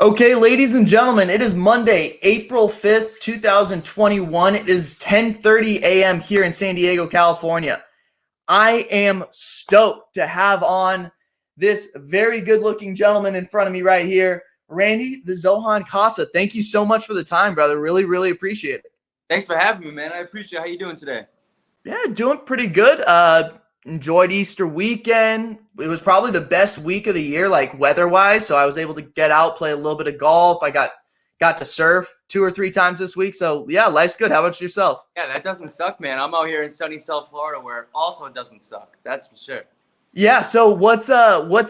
Okay, ladies and gentlemen, it is Monday, April 5th, 2021. It is 10:30 a.m. here in San Diego, California. I am stoked to have on this very good-looking gentleman in front of me right here, Randy the Zohan Costa. Thank you so much for the time, brother. Really, really appreciate it. Thanks for having me, man. I appreciate it. How you doing today? Yeah, doing pretty good. Enjoyed Easter weekend. It was probably the best week of the year, like weather-wise. So I was able to get out, play a little bit of golf. I got to surf 2 or 3 times this week. So yeah, life's good. How about yourself? Yeah, that doesn't suck, man. I'm out here in sunny South Florida where it also doesn't suck. That's for sure. Yeah. So what's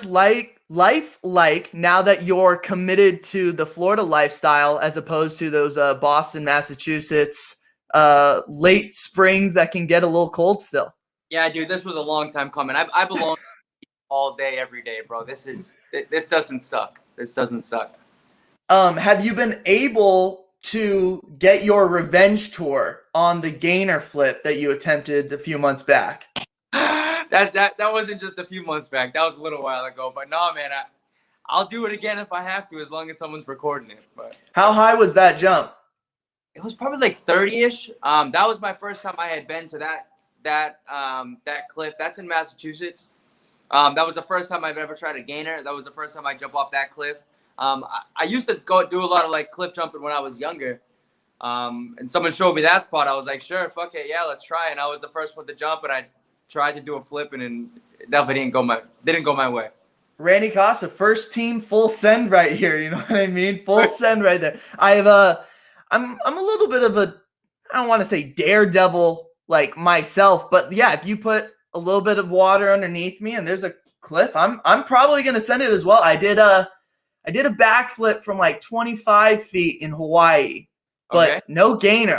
life like now that you're committed to the Florida lifestyle as opposed to those Boston, Massachusetts late springs that can get a little cold still? Yeah, dude, this was a long time coming. I belong all day, every day, bro. This doesn't suck. This doesn't suck. Have you been able to get your revenge tour on the gainer flip that you attempted a few months back? That wasn't just a few months back. That was a little while ago. But no, man, I'll do it again if I have to, as long as someone's recording it. But how high was that jump? It was probably like 30-ish. That was my first time I had been to that cliff. That's in Massachusetts. That was the first time I've ever tried a gainer. That was the first time I jumped off that cliff. I used to go do a lot of like cliff jumping when I was younger. And someone showed me that spot. I was like, sure, fuck it, yeah, let's try. And I was the first one to jump, and I tried to do a flip, and it definitely didn't go my way. Randy Costa, first team full send right here. You know what I mean? Full send right there. I'm a little bit of a, I don't want to say daredevil like myself, but yeah, if you put a little bit of water underneath me and there's a cliff, I'm probably gonna send it as well. I did a backflip from like 25 feet in Hawaii, but no gainer.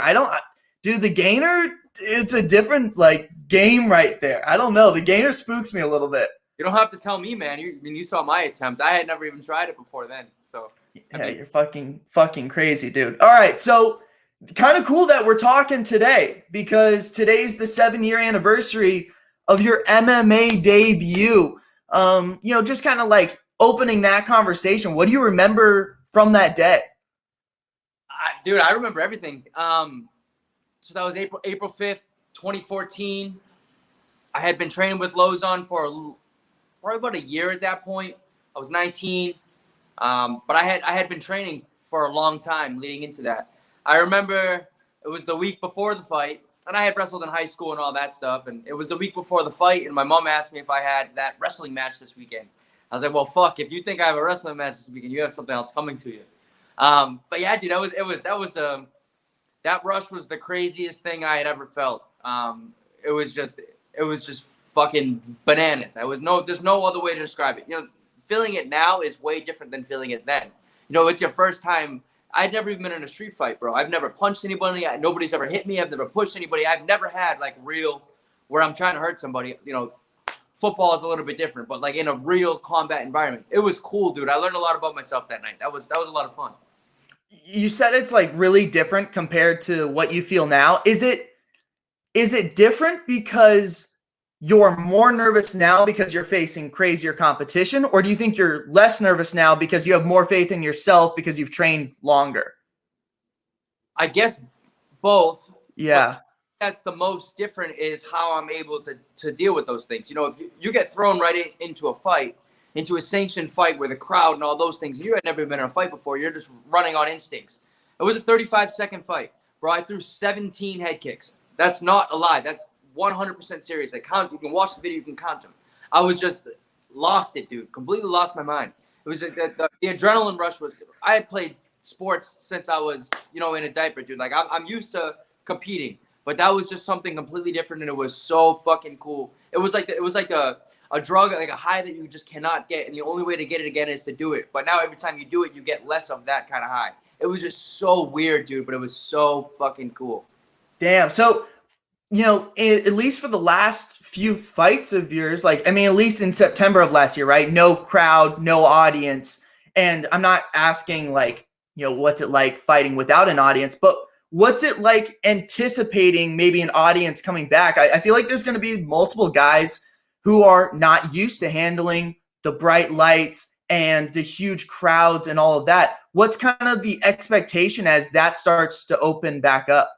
Dude, the gainer, it's a different like game right there. I don't know. The gainer spooks me a little bit. You don't have to tell me, man. You saw my attempt. I had never even tried it before then. So yeah, you're fucking crazy, dude. All right, so kind of cool that we're talking today because today's the 7-year anniversary of your MMA debut. Just kind of like opening that conversation. What do you remember from that day? Dude, I remember everything. So that was April 5th, 2014. I had been training with Lozon for probably about a year at that point. I was 19. But I had been training for a long time leading into that. I remember it was the week before the fight, and I had wrestled in high school and all that stuff, and it was the week before the fight, and my mom asked me if I had that wrestling match this weekend. I was like, well, fuck, if you think I have a wrestling match this weekend, you have something else coming to you. But yeah, dude, that rush was the craziest thing I had ever felt. It was just fucking bananas. There's no other way to describe it. Feeling it now is way different than feeling it then. It's your first time. I'd never even been in a street fight, bro. I've never punched anybody. Nobody's ever hit me. I've never pushed anybody. I've never had like real where I'm trying to hurt somebody. Football is a little bit different, but like in a real combat environment. It was cool, dude. I learned a lot about myself that night. That was a lot of fun. You said it's like really different compared to what you feel now. Is it different because you're more nervous now because you're facing crazier competition, or do you think you're less nervous now because you have more faith in yourself because you've trained longer? I guess both. Yeah. That's the most different is how I'm able to deal with those things. If you get thrown right into a fight, into a sanctioned fight with a crowd and all those things, you had never been in a fight before. You're just running on instincts. It was a 35-second fight, bro. I threw 17 head kicks. That's not a lie. That's 100% serious. You can watch the video, you can count them. I was just lost it, dude. Completely lost my mind. It was the adrenaline rush was. I had played sports since I was, in a diaper, dude. Like I'm used to competing, but that was just something completely different, and it was so fucking cool. It was like a drug, like a high that you just cannot get, and the only way to get it again is to do it. But now every time you do it, you get less of that kind of high. It was just so weird, dude, but it was so fucking cool. Damn. So, at least for the last few fights of yours, at least in September of last year, right? No crowd, no audience. And I'm not asking what's it like fighting without an audience, but what's it like anticipating maybe an audience coming back? I feel like there's going to be multiple guys who are not used to handling the bright lights and the huge crowds and all of that. What's kind of the expectation as that starts to open back up?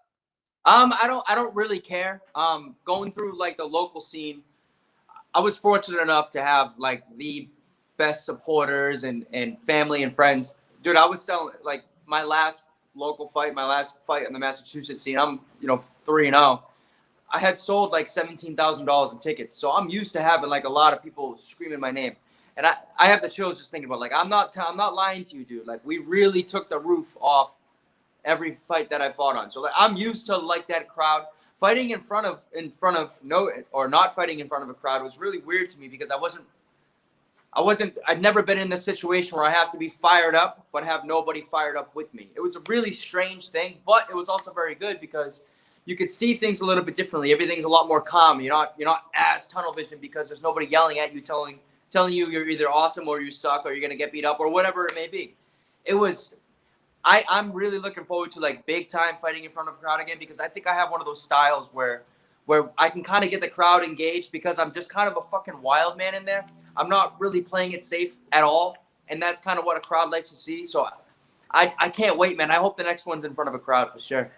I don't really care. Going through like the local scene, I was fortunate enough to have like the best supporters and family and friends. Dude, I was selling like my last local fight, my last fight in the Massachusetts scene. I'm 3-0. I had sold like $17,000 in tickets, so I'm used to having like a lot of people screaming my name. And I have the chills just thinking about like I'm not lying to you, dude. Like we really took the roof off every fight that I fought on. So like I'm used to like that crowd. Fighting in front of no, or not fighting in front of a crowd was really weird to me because I'd never been in this situation where I have to be fired up but have nobody fired up with me. It was a really strange thing, but it was also very good because you could see things a little bit differently. Everything's a lot more calm. You're not as tunnel vision because there's nobody yelling at you telling you you're either awesome or you suck or you're going to get beat up or whatever it may be. I'm really looking forward to like big time fighting in front of a crowd again because I think I have one of those styles where I can kind of get the crowd engaged because I'm just kind of a fucking wild man in there. I'm not really playing it safe at all, and that's kind of what a crowd likes to see. So I can't wait, man. I hope the next one's in front of a crowd for sure.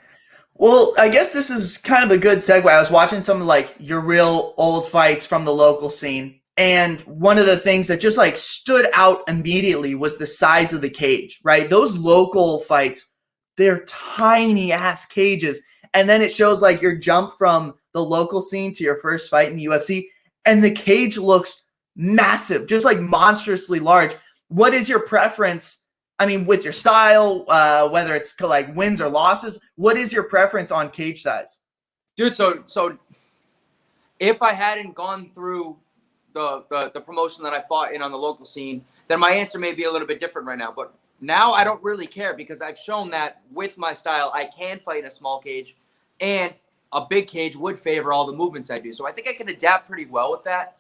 Well, I guess this is kind of a good segue. I was watching some of like your real old fights from the local scene, and one of the things that just like stood out immediately was the size of the cage, right? Those local fights, they're tiny ass cages. And then it shows like your jump from the local scene to your first fight in the UFC, and the cage looks massive, just like monstrously large. What is your preference? I mean, with your style, whether it's like wins or losses, what is your preference on cage size? Dude, so if I hadn't gone through the promotion that I fought in on the local scene, then my answer may be a little bit different right now. But now I don't really care because I've shown that with my style, I can fight in a small cage, and a big cage would favor all the movements I do. So I think I can adapt pretty well with that.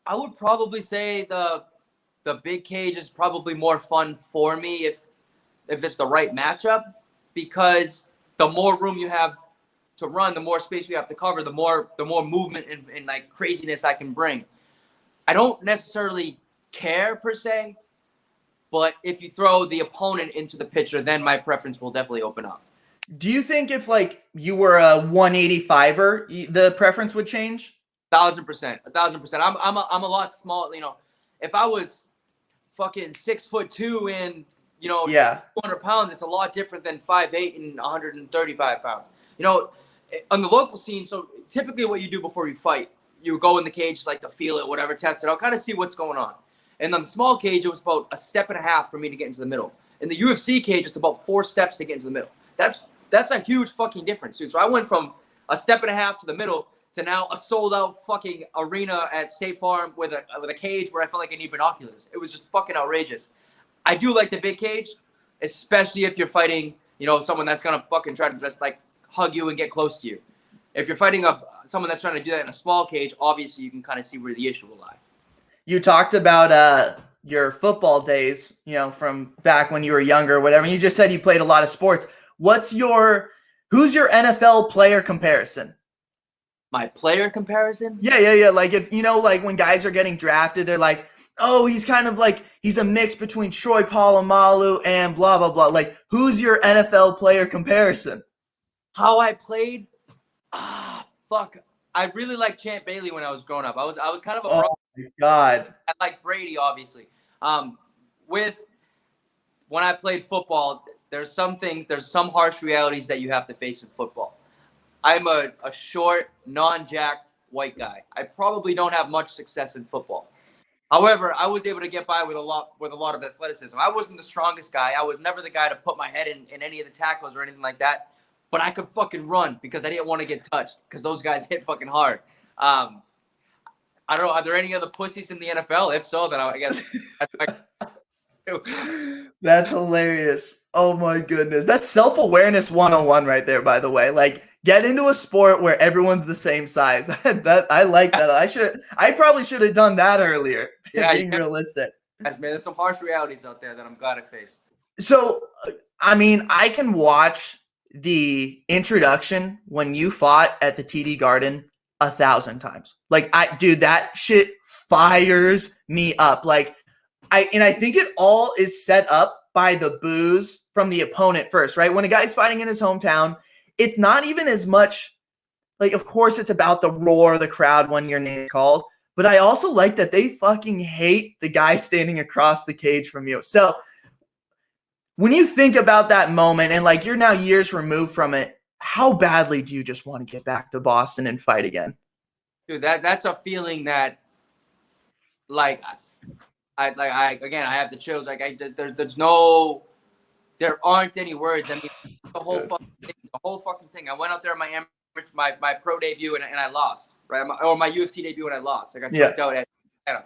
I would probably say the big cage is probably more fun for me if it's the right matchup, because the more room you have to run, the more space you have to cover, the more movement and like craziness I can bring. I don't necessarily care per se, but if you throw the opponent into the picture, then my preference will definitely open up. Do you think if like you were a 185er, the preference would change? 1,000%. 1,000%. I'm a lot smaller. If I was fucking 6'2" and Yeah. 200 pounds, it's a lot different than 5'8" and 135 pounds. On the local scene, so typically what you do before you fight, you go in the cage like to feel it, whatever, test it out, kind of see what's going on. And on the small cage, it was about a step and a half for me to get into the middle. In the UFC cage, it's about 4 steps to get into the middle. That's a huge fucking difference, dude. So I went from a step and a half to the middle to now a sold out fucking arena at State Farm with a cage where I felt like I need binoculars. It was just fucking outrageous. I do like the big cage, especially if you're fighting, someone that's gonna fucking try to just like hug you and get close to you. If you're fighting someone that's trying to do that in a small cage, obviously you can kind of see where the issue will lie. You talked about your football days, from back when you were younger or whatever. You just said you played a lot of sports. Who's your NFL player comparison? My player comparison? Yeah. Like if like when guys are getting drafted, they're like, oh, he's kind of like he's a mix between Troy Polamalu and blah blah blah. Like, who's your NFL player comparison? How I played? Fuck. I really liked Champ Bailey when I was growing up. I was kind of a oh my God. I like Brady, obviously. When I played football, there's some harsh realities that you have to face in football. I'm a short, non-jacked white guy. I probably don't have much success in football. However, I was able to get by with a lot of athleticism. I wasn't the strongest guy. I was never the guy to put my head in any of the tackles or anything like that. But I could fucking run because I didn't want to get touched because those guys hit fucking hard. I don't know. Are there any other pussies in the NFL? If so, then I guess. That's hilarious. Oh my goodness. That's self-awareness 101 right there, by the way. Like, get into a sport where everyone's the same size. I like that. I probably should have done that earlier. Yeah, being realistic. Man, there's some harsh realities out there that I'm glad I faced. So, I mean, I can watch the introduction when you fought at the TD Garden 1,000 times. Like, dude, that shit fires me up. Like, I think it all is set up by the boos from the opponent first, right? When a guy's fighting in his hometown, it's not even as much like, of course, it's about the roar of the crowd when your name is called, but I also like that they fucking hate the guy standing across the cage from you. So when you think about that moment and like you're now years removed from it, how badly do you just want to get back to Boston and fight again? Dude, that's a feeling that, like, I have the chills. Like, there aren't any words. I mean, the whole fucking thing. I went out there my pro debut and I lost, right? Or my UFC debut and I lost. I got choked out at Atlanta.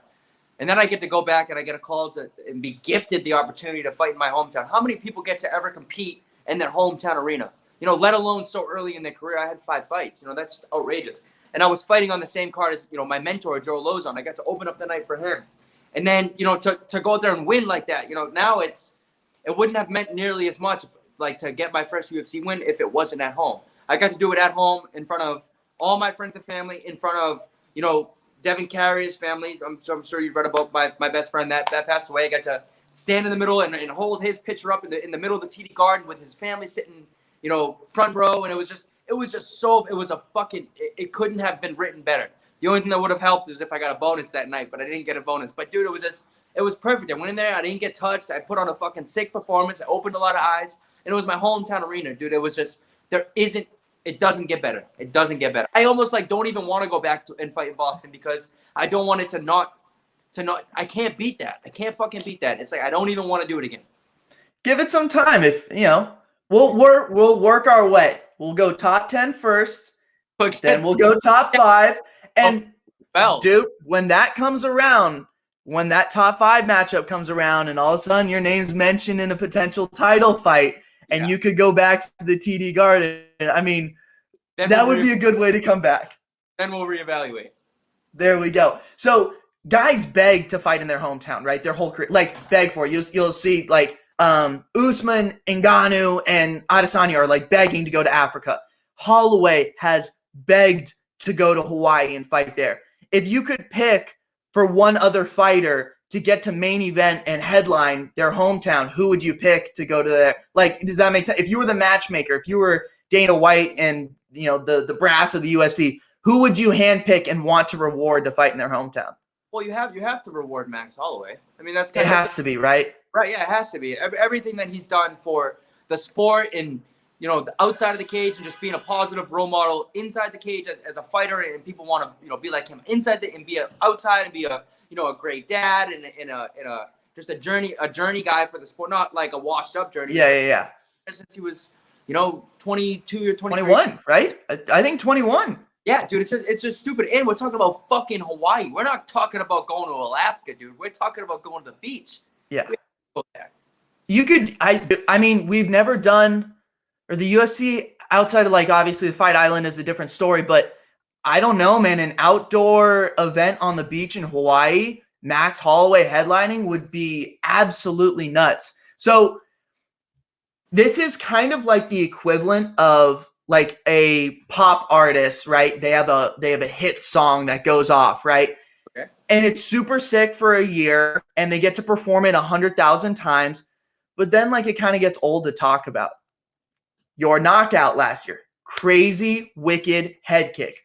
And then I get to go back and I get a call and be gifted the opportunity to fight in my hometown. How many people get to ever compete in their hometown arena? Let alone so early in their career. I had 5 fights. That's just outrageous. And I was fighting on the same card as, my mentor, Joe Lozon. I got to open up the night for him. And then, to go out there and win like that, now it wouldn't have meant nearly as much, like, to get my first UFC win if it wasn't at home. I got to do it at home in front of all my friends and family, in front of, Devin Carrier's family. I'm sure you've read about my best friend that passed away. I got to stand in the middle and hold his picture up in the middle of the TD Garden with his family sitting, front row. And it was it couldn't have been written better. The only thing that would have helped is if I got a bonus that night, but I didn't get a bonus. But dude, it was perfect. I went in there. I didn't get touched. I put on a fucking sick performance. I opened a lot of eyes, and it was my hometown arena, dude. It was just, it doesn't get better. It doesn't get better. I almost don't even want to go back and fight in Boston because I don't want it to not, I can't beat that. I can't fucking beat that. It's like, I don't even want to do it again. Give it some time. If, we'll work our way. We'll go top 10 first, then we'll go top 5. And dude, when that comes around, when that top 5 matchup comes around and all of a sudden your name's mentioned in a potential title fight and you could go back to the TD Garden, I mean, that would be a good way to come back. Then we'll reevaluate. There we go. So guys beg to fight in their hometown, right? Their whole career, like beg for it. You'll see like Usman, Ngannou, and Adesanya are like begging to go to Africa. Holloway has begged to go to Hawaii and fight there. If you could pick for one other fighter to get to main event and headline their hometown, who would you pick to go to there? Like, does that make sense? If you were the matchmaker, if you were Dana White and the brass of the UFC, who would you handpick and want to reward to fight in their hometown? Well, you have to reward Max Holloway. I mean, it has to be, right? Right, yeah, it has to be. Everything that he's done for the sport and the outside of the cage and just being a positive role model inside the cage as a fighter, and people want to be like him inside and be outside and be a great dad and just a journey guy for the sport, not like a washed up journey. Yeah. Since he was 22 or 21, right? I think 21. Yeah, dude, it's just stupid. And we're talking about fucking Hawaii. We're not talking about going to Alaska, dude. We're talking about going to the beach. Yeah. You could, I mean, we've never done, or the UFC outside of like, obviously the Fight Island is a different story, but I don't know, man, an outdoor event on the beach in Hawaii, Max Holloway headlining would be absolutely nuts. So this is kind of like the equivalent of like a pop artist, right? They have a hit song that goes off, right? Okay. And it's super sick for a year and they get to perform it 100,000 times, but then like it kind of gets old to talk about. Your knockout last year, crazy, wicked head kick.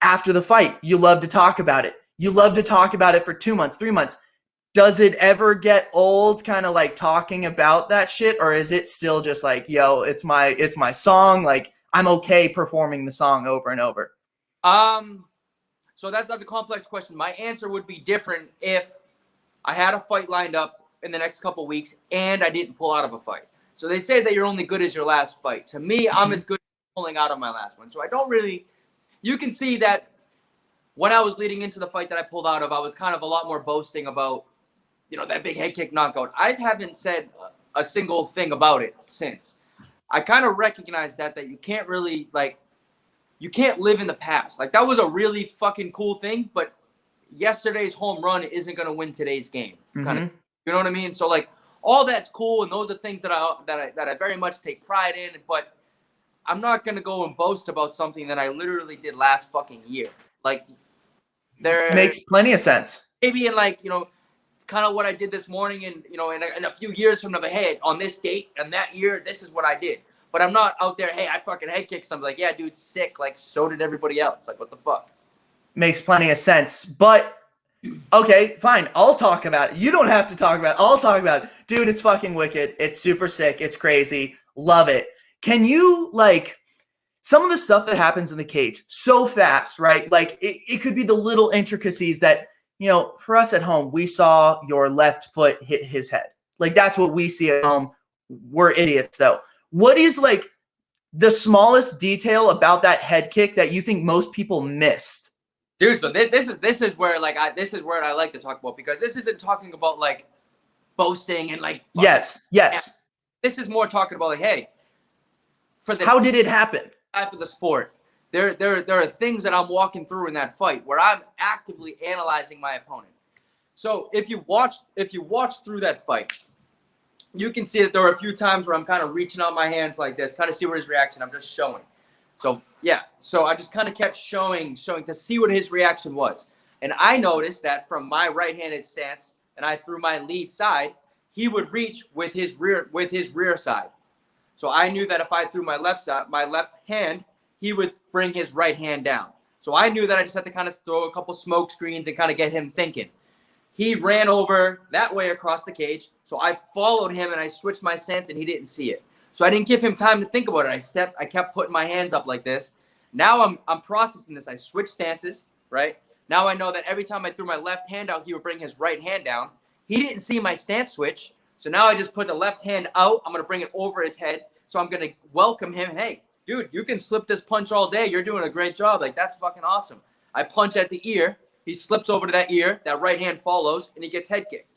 After the fight, you love to talk about it. You love to talk about it for 2 months, 3 months. Does it ever get old kind of like talking about that shit? Or is it still just like, yo, it's my song. Like I'm okay performing the song over and over. So that's a complex question. My answer would be different if I had a fight lined up in the next couple weeks and I didn't pull out of a fight. So they say that you're only good as your last fight. To me, I'm as good as pulling out of my last one. So I don't really, you can see that when I was leading into the fight that I pulled out of, I was kind of a lot more boasting about, that big head kick knockout. I haven't said a single thing about it since. I kind of recognize that you can't really, you can't live in the past. Like, that was a really fucking cool thing, but yesterday's home run isn't going to win today's game. Kind of, you know what I mean? So, all that's cool, and those are things that I very much take pride in, but I'm not going to go and boast about something that I literally did last fucking year. They're Makes plenty of sense. maybe in like, kind of what I did this morning, and in a few years from now, hey, on this date and that year, this is what I did. But I'm not out there, hey, I fucking head kicked something. Like, yeah, dude, sick. Like, so did everybody else. Like, what the fuck? Makes plenty of sense. But okay, fine. I'll talk about it. You don't have to talk about it. I'll talk about it. Dude, it's fucking wicked. It's super sick. It's crazy. Love it. Can you, like, some of the stuff that happens in the cage so fast, right? Like, it could be the little intricacies that, for us at home, we saw your left foot hit his head. Like, that's what we see at home. We're idiots, though. What is, like, the smallest detail about that head kick that you think most people missed? Dude, so this is where this is where I like to talk about, because this isn't talking about like boasting and like yes. This is more talking about like, hey, how did it happen? For the sport, there are things that I'm walking through in that fight where I'm actively analyzing my opponent. So if you watch through that fight, you can see that there are a few times where I'm kind of reaching out my hands like this, kind of see what his reaction. I'm just showing. So yeah, so I just kind of kept showing to see what his reaction was. And I noticed that from my right-handed stance, and I threw my lead side, he would reach with his rear side. So I knew that if I threw my left hand, he would bring his right hand down. So I knew that I just had to kind of throw a couple smoke screens and kind of get him thinking. He ran over that way across the cage, so I followed him and I switched my stance, and he didn't see it. So I didn't give him time to think about it. I kept putting my hands up like this. Now I'm processing this. I switched stances, right? Now I know that every time I threw my left hand out, he would bring his right hand down. He didn't see my stance switch. So now I just put the left hand out. I'm going to bring it over his head. So I'm going to welcome him. Hey, dude, you can slip this punch all day. You're doing a great job. Like, that's fucking awesome. I punch at the ear. He slips over to that ear. That right hand follows, and he gets head kicked.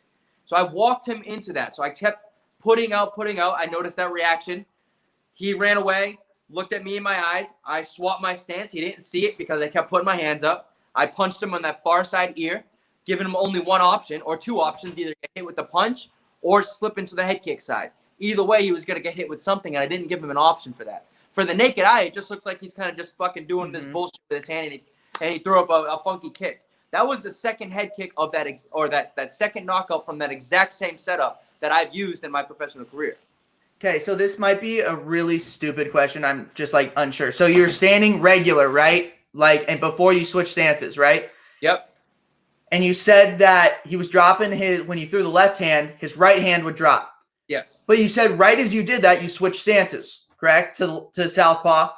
So I walked him into that. So I kept putting out. I noticed that reaction. He ran away, looked at me in my eyes. I swapped my stance. He didn't see it because I kept putting my hands up. I punched him on that far side ear, giving him only one option or two options, either get hit with the punch or slip into the head kick side. Either way, he was going to get hit with something, and I didn't give him an option for that. For the naked eye, it just looked like he's kind of just fucking doing this bullshit with his hand, and he threw up a funky kick. That was the second head kick of that second knockout from that exact same setup that I've used in my professional career. Okay, so this might be a really stupid question. I'm just like unsure. So you're standing regular, right? Like, and before you switch stances, right? Yep. And you said that he was dropping when you threw the left hand, his right hand would drop. Yes. But you said right as you did that, you switched stances, correct? To southpaw.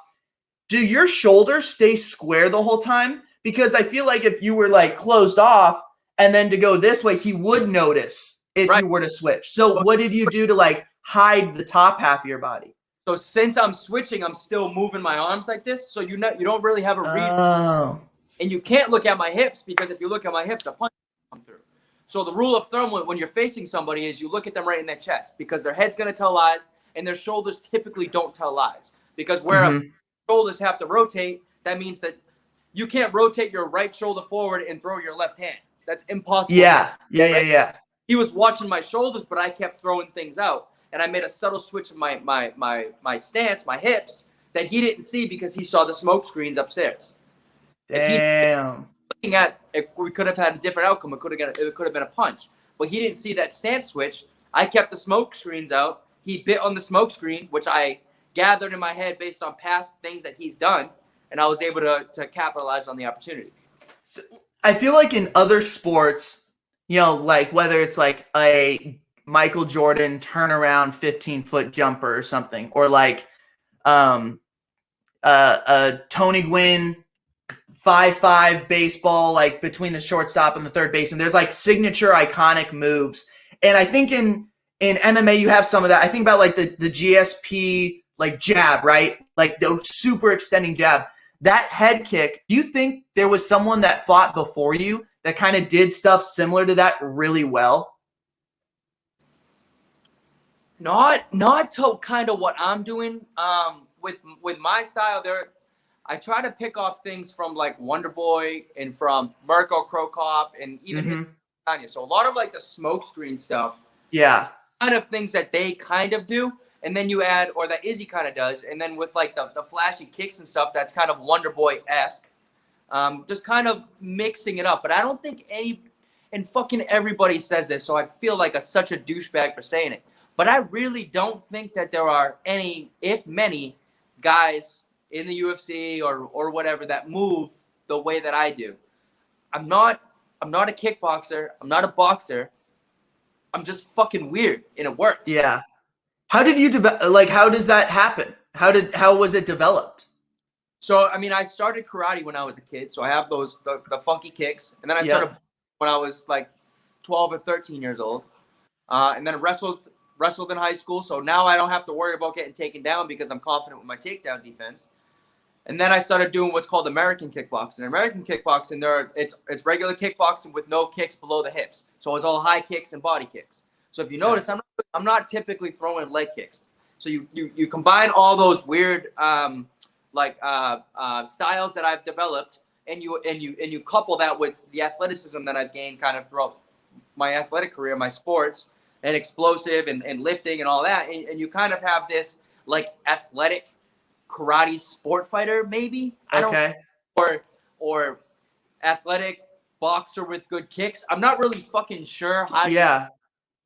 Do your shoulders stay square the whole time? Because I feel like if you were like closed off and then to go this way, he would notice if you were to switch. So what did you do to like hide the top half of your body? So since I'm switching, I'm still moving my arms like this. So you don't really have a read. Oh. And you can't look at my hips, because if you look at my hips, a punch will come through. So the rule of thumb when you're facing somebody is you look at them right in their chest, because their head's going to tell lies and their shoulders typically don't tell lies. Because where shoulders have to rotate, that means that you can't rotate your right shoulder forward and throw your left hand. That's impossible. Yeah. He was watching my shoulders, but I kept throwing things out. And I made a subtle switch of my stance, my hips, that he didn't see because he saw the smoke screens upstairs. Damn. Looking at it, we could have had a different outcome. It could have been a punch. But he didn't see that stance switch. I kept the smoke screens out. He bit on the smoke screen, which I gathered in my head based on past things that he's done. And I was able to capitalize on the opportunity. So I feel like in other sports, like whether it's like a Michael Jordan turnaround 15-foot jumper or something, or like a Tony Gwynn 5'5" baseball, like between the shortstop and the third baseman. There's like signature iconic moves. And I think in MMA you have some of that. I think about like the GSP like jab, right? Like the super extending jab. That head kick, do you think there was someone that fought before you that kind of did stuff similar to that really well? Not to kind of what I'm doing. With my style there, I try to pick off things from like Wonder Boy and from Mirko Cro Cop and even Tanya. So a lot of like the smoke screen stuff. Yeah. Kind of things that they kind of do. And then you add, or that Izzy kind of does. And then with like the flashy kicks and stuff, that's kind of Wonder Boy-esque. Just kind of mixing it up. But I don't think and fucking everybody says this, so I feel like such a douchebag for saying it. But I really don't think that there are any, if many, guys in the UFC or whatever that move the way that I do. I'm not a kickboxer. I'm not a boxer. I'm just fucking weird, and it works. Yeah. How did you how does that happen? How was it developed? So, I mean, I started karate when I was a kid, so I have the funky kicks, and then I started when I was like 12 or 13 years old, and then wrestled in high school. So now I don't have to worry about getting taken down because I'm confident with my takedown defense. And then I started doing what's called American kickboxing. American kickboxing, it's regular kickboxing with no kicks below the hips. So it's all high kicks and body kicks. So if you notice, I'm not typically throwing leg kicks. So you combine all those weird styles that I've developed, and you couple that with the athleticism that I've gained kind of throughout my athletic career, my sports, and explosive and lifting and all that, and you kind of have this like athletic karate sport fighter, maybe. Or athletic boxer with good kicks. I'm not really fucking sure how to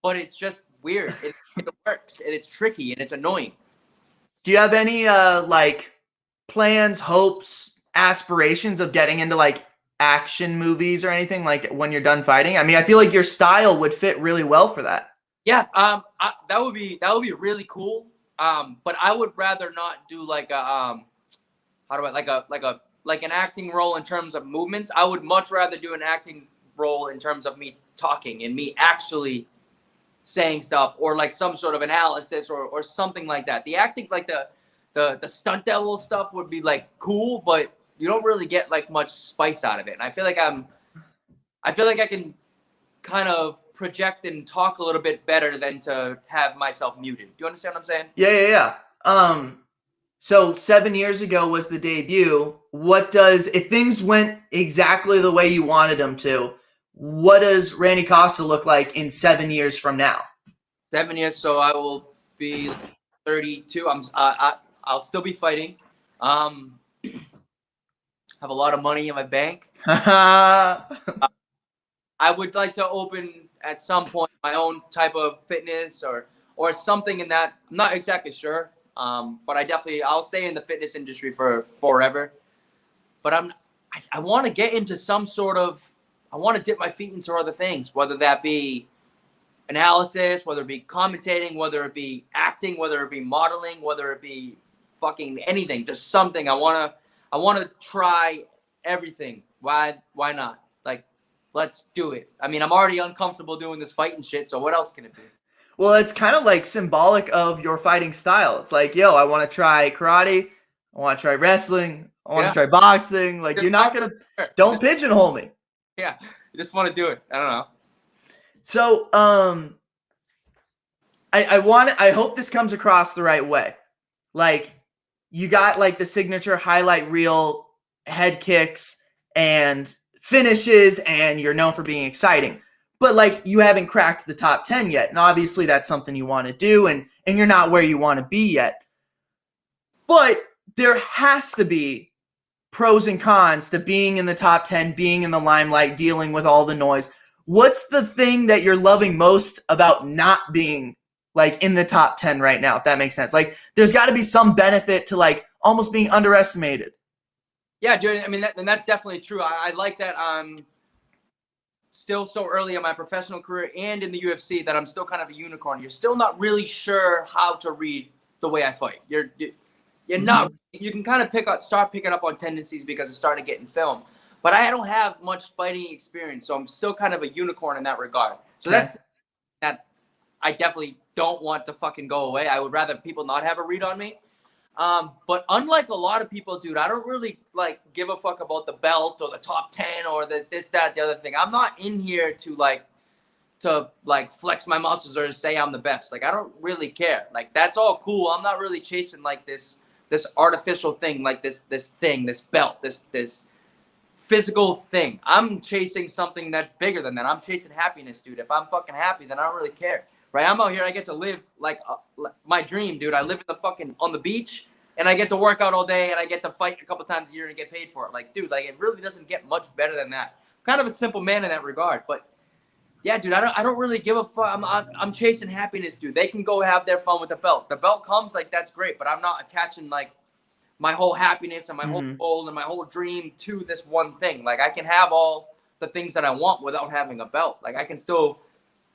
but it's just weird. It works, and it's tricky, and it's annoying. Do you have any plans, hopes, aspirations of getting into like action movies or anything like when you're done fighting? I mean, I feel like your style would fit really well for that. Yeah, that would be really cool. But I would rather not do like an acting role in terms of movements. I would much rather do an acting role in terms of me talking and me actually saying stuff, or like some sort of analysis or something like that. The acting, like the stunt devil stuff, would be like cool, but you don't really get like much spice out of it. And I feel like I can kind of project and talk a little bit better than to have myself muted. Do you understand what I'm saying? Yeah. So 7 years ago was the debut. If things went exactly the way you wanted them to, what does Randy Costa look like in 7 years from now? 7 years, so I will be 32. I'll still be fighting. Have a lot of money in my bank. I would like to open at some point my own type of fitness or something in that. I'm not exactly sure, but I'll stay in the fitness industry for forever. But I want to get into some sort of. I want to dip my feet into other things, whether that be analysis, whether it be commentating, whether it be acting, whether it be modeling, whether it be fucking anything, just something. I want to try everything. Why not? Like, let's do it. I mean, I'm already uncomfortable doing this fighting shit, so what else can it be? Well, it's kind of like symbolic of your fighting style. It's like, yo, I want to try karate. I want to try wrestling. I want to try boxing. Like, you're not going to, don't pigeonhole me. Yeah, you just want to do it. I don't know. So, I hope this comes across the right way. Like, you got like the signature highlight reel head kicks and finishes, and you're known for being exciting. But like, you haven't cracked the top 10 yet. And obviously that's something you want to do, and you're not where you want to be yet. But there has to be pros and cons to being in the top 10, being in the limelight, dealing with all the noise. What's the thing that you're loving most about not being like in the top 10 right now, if that makes sense? Like, there's got to be some benefit to like almost being underestimated. Yeah, dude. I mean, that's definitely true. I like that I'm still so early in my professional career and in the UFC that I'm still kind of a unicorn. You're still not really sure how to read the way I fight. You're not. You can kind of start picking up on tendencies because it's starting to get in film. But I don't have much fighting experience, so I'm still kind of a unicorn in that regard. So that's that. I definitely don't want to fucking go away. I would rather people not have a read on me. But unlike a lot of people, dude, I don't really like give a fuck about the belt or the top 10 or this, that, the other thing. I'm not in here to flex my muscles or say I'm the best. Like, I don't really care. Like, that's all cool. I'm not really chasing like this artificial thing, like this belt, this physical thing. I'm chasing something that's bigger than that. I'm chasing happiness, dude. If I'm fucking happy, then I don't really care. Right? I'm out here. I get to live like my dream, dude. I live on the beach and I get to work out all day, and I get to fight a couple times a year and get paid for it. Like, dude, like it really doesn't get much better than that. Kind of a simple man in that regard, but yeah, dude, I don't really give a fuck. I'm chasing happiness, dude. They can go have their fun with the belt. The belt comes, like that's great, but I'm not attaching like my whole happiness and my whole goal and my whole dream to this one thing. Like I can have all the things that I want without having a belt. Like I can still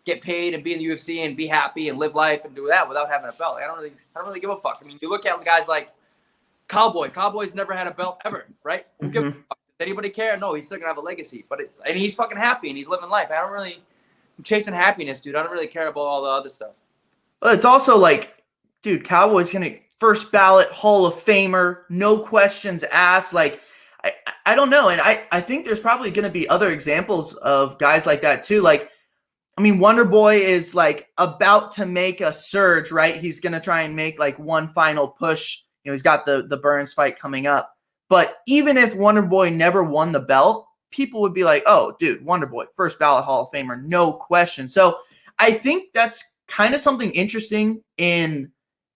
get paid and be in the UFC and be happy and live life and do that without having a belt. Like, I don't really give a fuck. I mean, you look at guys like Cowboy. Cowboy's never had a belt ever, right? Who gives a fuck? Does anybody care? No, he's still gonna have a legacy. And he's fucking happy and he's living life. I'm chasing happiness, dude. I don't really care about all the other stuff. Well, it's also like, dude, Cowboy's gonna first ballot Hall of Famer, no questions asked. Like, I don't know, and I think there's probably gonna be other examples of guys like that too. Like, I mean, Wonder Boy is like about to make a surge, right? He's gonna try and make like one final push. You know, he's got the Burns fight coming up. But even if Wonder Boy never won the belt, people would be like, oh, dude, Wonder Boy, first ballot Hall of Famer, no question. So I think that's kind of something interesting in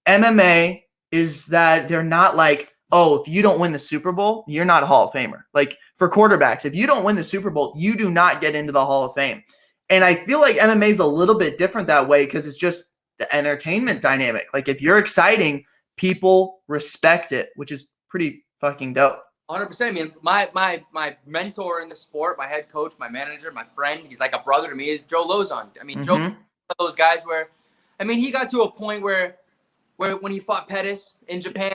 MMA is that they're not like, oh, if you don't win the Super Bowl, you're not a Hall of Famer. Like for quarterbacks, if you don't win the Super Bowl, you do not get into the Hall of Fame. And I feel like MMA is a little bit different that way because it's just the entertainment dynamic. Like if you're exciting, people respect it, which is pretty fucking dope. 100%. I mean, my mentor in the sport, my head coach, my manager, my friend, he's like a brother to me, is Joe Lozon. I mean, Joe's one of those guys where, I mean, he got to a point where when he fought Pettis in Japan,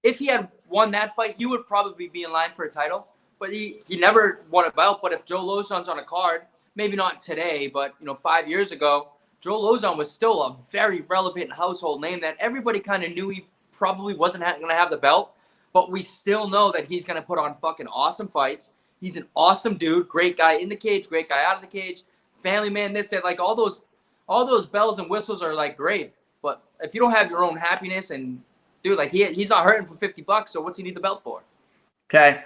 if he had won that fight, he would probably be in line for a title. But he never won a belt. But if Joe Lozon's on a card, maybe not today, but 5 years ago, Joe Lozon was still a very relevant household name that everybody kind of knew he probably wasn't going to have the belt. But we still know that he's going to put on fucking awesome fights. He's an awesome dude, great guy in the cage, great guy out of the cage, family man, this, that, like all those bells and whistles are like great. But if you don't have your own happiness and dude, like he's not hurting for $50, so what's he need the belt for? Okay.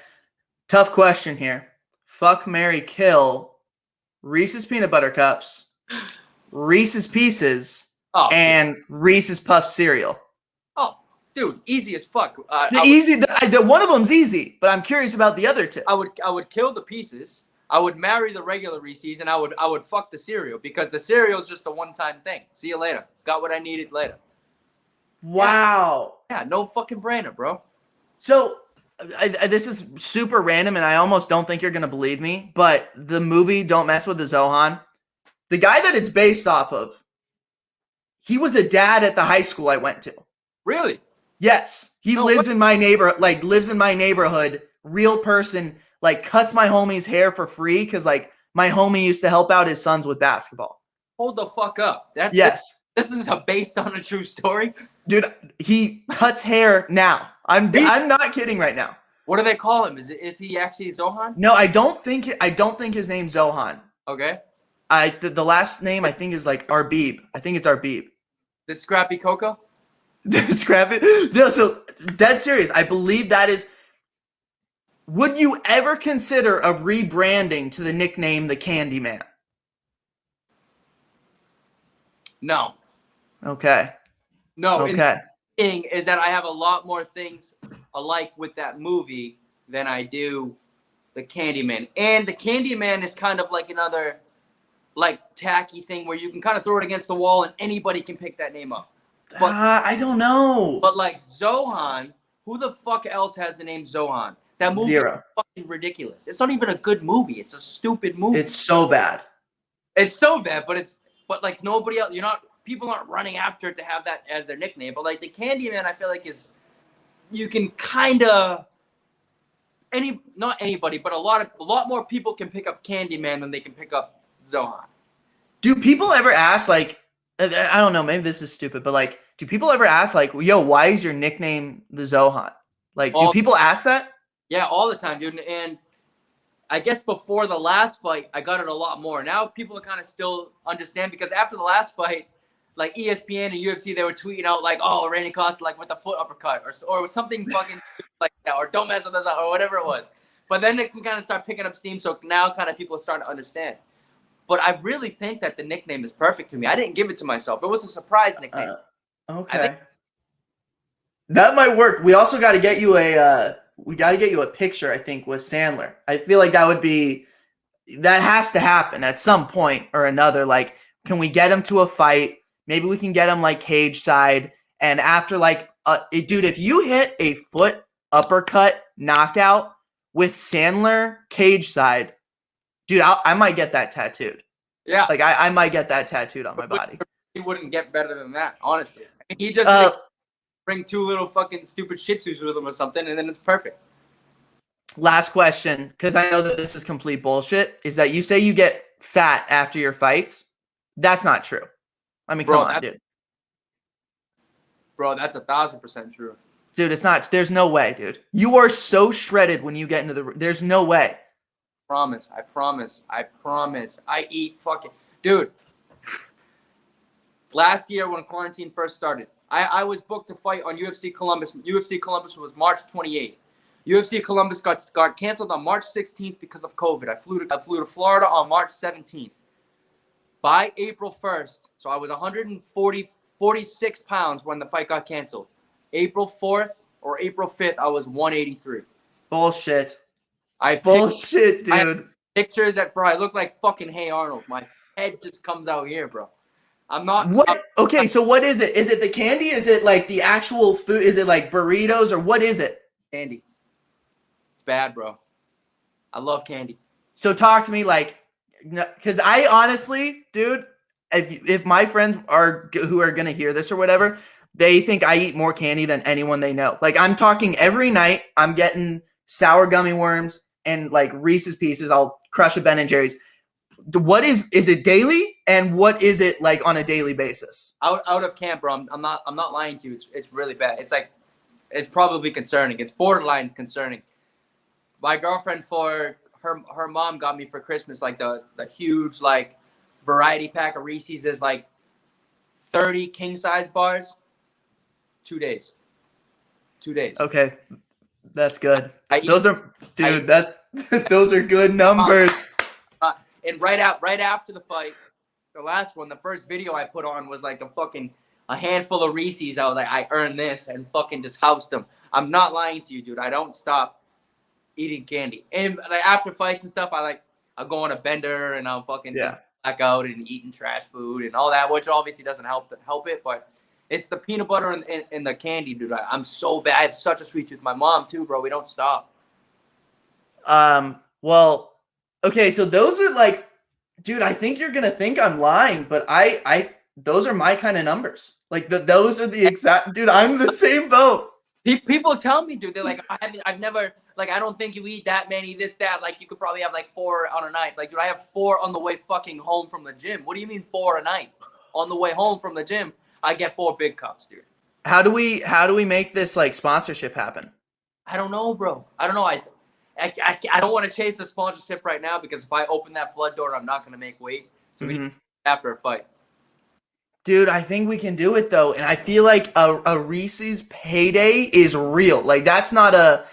Tough question here. Fuck, marry, kill. Reese's Peanut Butter Cups, Reese's Pieces, and Reese's Puff cereal. Oh, dude, easy as fuck. The one of them's easy, but I'm curious about the other two. I would kill the Pieces. I would marry the regular Reese's, and I would fuck the cereal because the cereal is just a one-time thing. See you later. Got what I needed later. Wow. Yeah, no fucking brainer, bro. So this is super random, and I almost don't think you're going to believe me, but the movie Don't Mess with the Zohan, the guy that it's based off of, he was a dad at the high school I went to. Really? Yes. He lives in my neighborhood, real person, like cuts my homie's hair for free because like my homie used to help out his sons with basketball. Hold the fuck up. Yes. This is based on a true story? Dude, he cuts hair now. I'm not kidding right now. What do they call him? Is he actually Zohan? No, I don't think his name's Zohan. Okay. The last name I think is like Arbib. I think it's Arbib. The Scrappy Coco? Scrappy? No, so dead serious. I believe that is. Would you ever consider a rebranding to the nickname the Candyman? No. Okay. No. Okay. The thing is that I have a lot more things alike with that movie than I do the Candyman. And the Candyman is kind of like another like tacky thing where you can kind of throw it against the wall and anybody can pick that name up. But I don't know. But like Zohan, who the fuck else has the name Zohan? That movie is fucking ridiculous. It's not even a good movie. It's a stupid movie. It's so bad. It's so bad, but like nobody else, people aren't running after it to have that as their nickname. But like the Candyman, I feel like you can kind of not anybody, but a lot more people can pick up Candyman than they can pick up Zohan. Do people ever ask like, I don't know, maybe this is stupid, but like, do people ever ask like, yo, why is your nickname the Zohan? Like, do people ask that? Yeah, all the time, dude. And I guess before the last fight, I got it a lot more. Now people kind of still understand because after the last fight, like ESPN and UFC, they were tweeting out like, "Oh, Randy Costa like with the foot uppercut," or something fucking like that, or "Don't mess with us," or whatever it was. But then it can kind of start picking up steam. So now kind of people are starting to understand. But I really think that the nickname is perfect to me. I didn't give it to myself. It was a surprise nickname. Okay. That might work. We also got to get you a picture, I think, with Sandler. I feel like that has to happen at some point or another. Like, can we get him to a fight? Maybe we can get him like cage side. And after dude, if you hit a foot uppercut knockout with Sandler cage side, dude, I might get that tattooed. Yeah. Like I might get that tattooed on my body. He wouldn't get better than that, honestly. He just bring 2 little fucking stupid Shih Tzus with him or something, and then it's perfect. Last question, because I know that this is complete bullshit, is that you say you get fat after your fights. That's not true. I mean, come on, dude. Bro, that's 1,000% true. Dude, it's not. There's no way, dude. You are so shredded when you get into the. There's no way. I promise. I eat fucking. Dude, last year when quarantine first started, I was booked to fight on UFC Columbus. UFC Columbus was March 28th. UFC Columbus got canceled on March 16th because of COVID. I flew to Florida on March 17th. By April 1st, so I was 46 pounds when the fight got canceled. April 4th or April 5th, I was 183. Bullshit. Bullshit, dude. I have pictures that, bro, I look like fucking Hey Arnold. My head just comes out here, bro. I'm not. What? Okay, so what is it? Is it the candy? Is it like the actual food? Is it like burritos or what is it? Candy. It's bad, bro. I love candy. So talk to me because I honestly, dude, if my friends who are gonna hear this or whatever, they think I eat more candy than anyone they know. Like I'm talking every night, I'm getting sour gummy worms and like Reese's Pieces. I'll crush a Ben and Jerry's. What is it daily, and what is it like on a daily basis? Out of camp, bro. I'm not lying to you. It's really bad. It's probably concerning. It's borderline concerning. My girlfriend, for her mom, got me for Christmas like the huge like variety pack of Reese's. Is like 30 king size bars. 2 days. 2 days. Okay, that's good. Those are good numbers. And right after the fight, the last one, the first video I put on was like a handful of Reese's. I was like, I earned this, and fucking just housed them. I'm not lying to you, dude. I don't stop eating candy. And like after fights and stuff, I'll go on a bender and I'll fucking black out and eating trash food and all that, which obviously doesn't help it, but it's the peanut butter and the candy, dude. I'm so bad. I have such a sweet tooth. My mom too, bro. We don't stop. Well, okay, so those are like, dude, I think you're gonna think I'm lying, but I those are my kind of numbers. Like those are the exact, dude. I'm the same boat. People tell me, dude, they're like, I've never, like, I don't think you eat that many, this, that. Like, you could probably have like 4 on a night. Like, dude, I have 4 on the way fucking home from the gym. What do you mean 4 a night? On the way home from the gym, I get 4 big cups, dude. How do we make this like sponsorship happen? I don't know, bro. I don't know. I don't want to chase the sponsorship right now because if I open that flood door, I'm not going to make weight. So we after a fight. Dude, I think we can do it though, and I feel like a Reese's payday is real. Like that's a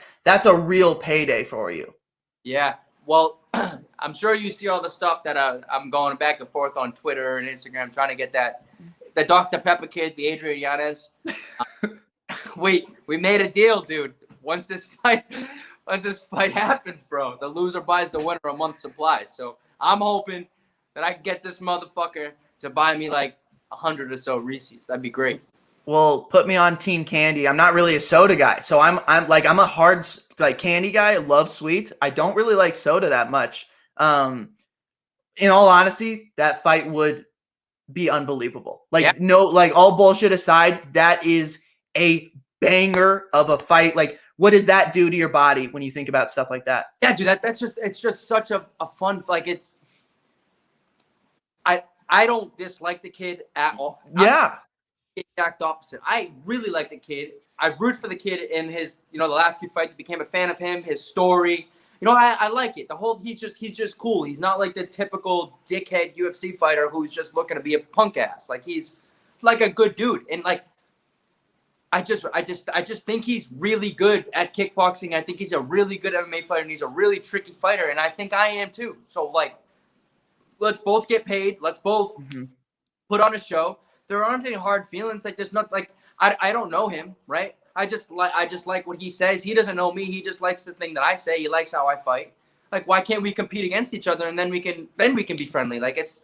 real payday for you. Yeah. Well, I'm sure you see all the stuff that I'm going back and forth on Twitter and Instagram trying to get the Dr. Pepper kid, the Adrian Yanez. We made a deal, dude. Once this fight happens, bro, the loser buys the winner a month's supply. So I'm hoping that I can get this motherfucker to buy me like 100 or so Reese's. That'd be great. Well, put me on Team Candy. I'm not really a soda guy, so I'm a hard like candy guy. I love sweets. I don't really like soda that much. In all honesty, that fight would be unbelievable. Like no, like all bullshit aside, that is a banger of a fight. Like, what does that do to your body when you think about stuff like that? Yeah, dude, it's just such a fun, like I don't dislike the kid at all. Yeah. I'm the exact opposite. I really like the kid. I root for the kid in his, the last few fights. Became a fan of him, his story. I like it. He's just cool. He's not like the typical dickhead UFC fighter who's just looking to be a punk ass. Like he's like a good dude. And like I just think he's really good at kickboxing. I think he's a really good MMA fighter and he's a really tricky fighter. And I think I am too. So like let's both get paid. Let's both put on a show. There aren't any hard feelings. Like there's not like I don't know him, right? I just like what he says. He doesn't know me. He just likes the thing that I say. He likes how I fight. Like, why can't we compete against each other and then we can be friendly? Like, it's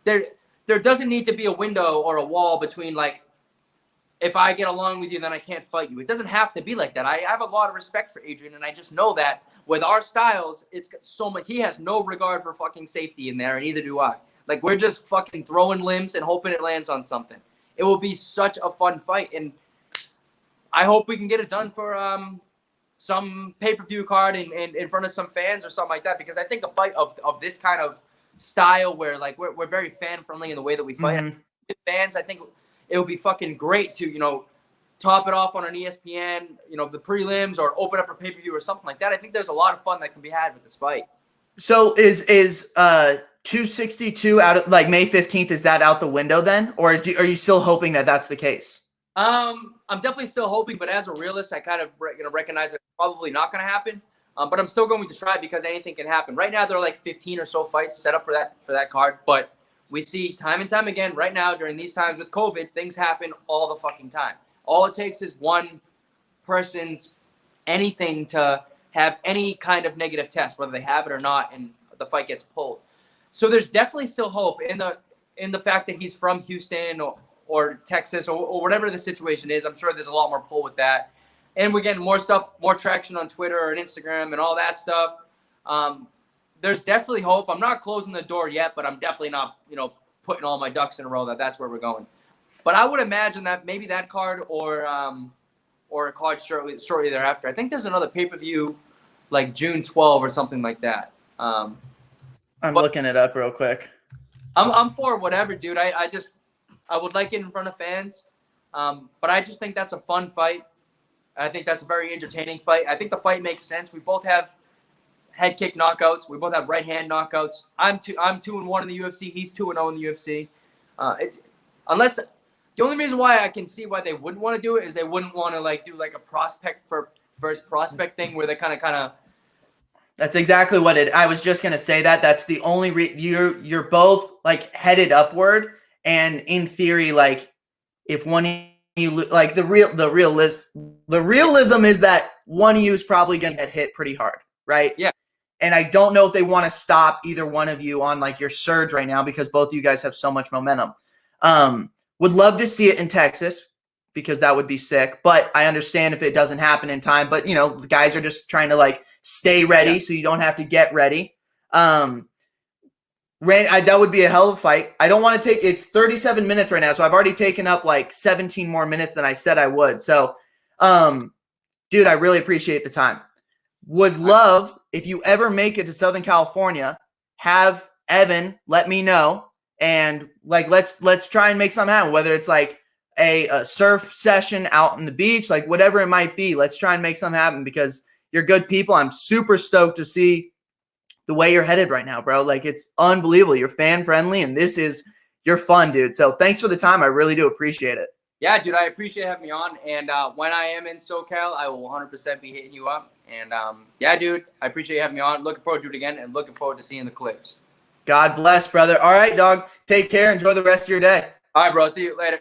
there doesn't need to be a window or a wall between, like, if I get along with you, then I can't fight you. It doesn't have to be like that. I have a lot of respect for Adrian, and I just know that with our styles, it's got so much. He has no regard for fucking safety in there, and neither do I. Like, we're just fucking throwing limbs and hoping it lands on something. It will be such a fun fight, and I hope we can get it done for some pay-per-view card in front of some fans or something like that, because I think a fight of this kind of style where, like, we're very fan-friendly in the way that we fight. Mhm. With fans, I think it would be fucking great to, top it off on an ESPN, the prelims, or open up a pay-per-view or something like that. I think there's a lot of fun that can be had with this fight. So is 262 out of, like, May 15th, is that out the window then? Or are you still hoping that that's the case? I'm definitely still hoping, but as a realist, I kind of recognize it's probably not going to happen. But I'm still going to try, because anything can happen. Right now, there are like 15 or so fights set up for that card, but we see time and time again right now during these times with COVID, things happen all the fucking time. All it takes is one person's anything to have any kind of negative test, whether they have it or not, and the fight gets pulled. So there's definitely still hope in the fact that he's from Houston or Texas or whatever the situation is. I'm sure there's a lot more pull with that. And we're getting more traction on Twitter and Instagram and all that stuff. There's definitely hope. I'm not closing the door yet, but I'm definitely not, putting all my ducks in a row that's where we're going. But I would imagine that maybe that card or a card shortly thereafter. I think there's another pay-per-view like June 12 or something like that. I'm looking it up real quick. I'm for whatever, dude. I would like it in front of fans. But I just think that's a fun fight. I think that's a very entertaining fight. I think the fight makes sense. We both have head kick knockouts. We both have right hand knockouts. I'm 2-1 in the UFC. He's 2-0 in the UFC. Unless the only reason why I can see why they wouldn't want to do it is they wouldn't want to like do like a prospect for first prospect thing where they kind of. That's exactly what I was just gonna say that. That's the only you're both like headed upward, and in theory, like if one of you like the realism is that one of you is probably gonna get hit pretty hard, right? Yeah. And I don't know if they want to stop either one of you on like your surge right now, because both of you guys have so much momentum. Would love to see it in Texas, because that would be sick. But I understand if it doesn't happen in time. But the guys are just trying to like stay ready, so you don't have to get ready. That would be a hell of a fight. I don't want to take. It's 37 minutes right now, so I've already taken up like 17 more minutes than I said I would. So, dude, I really appreciate the time. Would love, if you ever make it to Southern California, have Evan let me know, and like let's try and make something happen. Whether it's like a surf session out on the beach, like whatever it might be, let's try and make something happen, because you're good people. I'm super stoked to see the way you're headed right now, bro. Like, it's unbelievable. You're fan friendly, and you're fun, dude. So thanks for the time. I really do appreciate it. Yeah, dude, I appreciate having me on. And when I am in SoCal, I will 100% be hitting you up. And yeah, dude, I appreciate you having me on. Looking forward to it again, and looking forward to seeing the clips. God bless, brother. All right, dog. Take care. Enjoy the rest of your day. All right, bro. See you later.